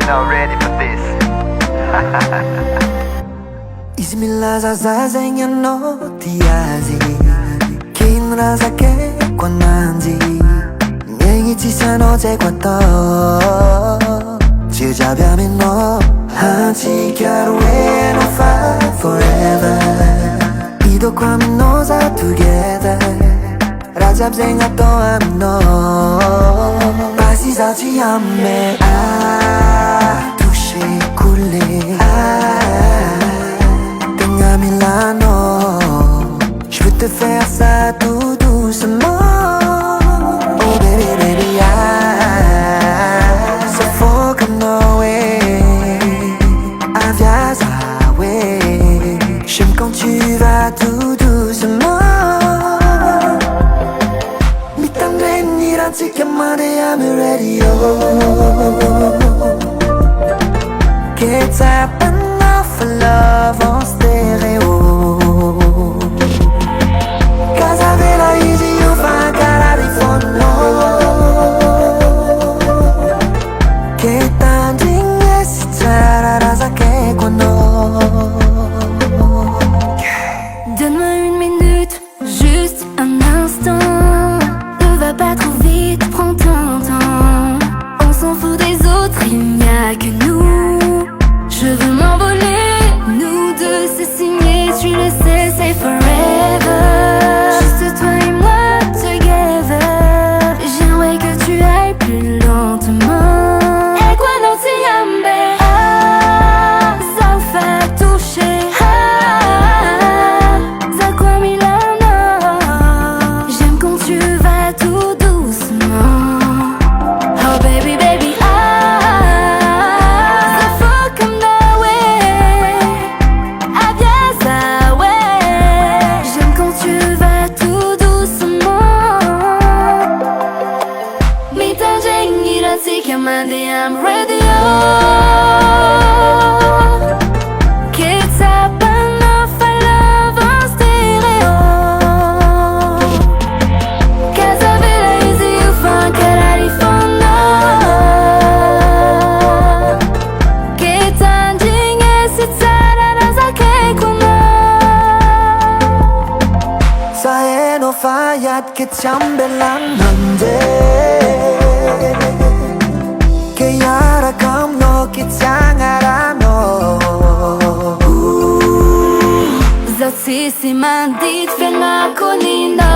know, ready for this. Izy milaza zegny anô ty azy Kino raha zakaiko ananjy Miaigny tsisy anô tsy haiko atao Jiaby aminô Antsika roe no fight forever Idôko aminô za together Raha jiaby zegny atao aminô Basy za iamby Touché, coulé Tegna milanô Je veux te faire ça tout doucement Oh baby baby c'est fôka aminô Avià, Zaho J'aime quand tu vas tout doucement Mitandregny raha antsika mandeha amy radio Ketsapanao for love en stéréo Casavela izy io fa cararifono Ketandrigny sy tsara raha zakaiko anô Donne-moi une minute, juste un instant Ne va pas trop vite, prends ton temps On s'en fout des autres, il n'y a que nous Je veux m'envoler, nous deux c'est signé Tu le sais, c'est forever Juste toi et moi, together J'aimerais que tu ailles plus lentement Et quoi non iamby Zaho faire toucher Zakaiko milanô J'aime quand tu vas tout doucement Oh baby baby c'est fôka aminô Avià, Zaho J'aime quand tu vas tout doucement Mitandregny raha antsika mandeha amy radio Ketsapanao for love en stéréo Casavela izy io fa cararifono Ketandrigny sy tsara raha zakaiko anô Sa hainô fa iadika tsy ambelanande Ke hiaraka aminô ke tsy agnaranô Zaho tsisy mandidy fianako ninô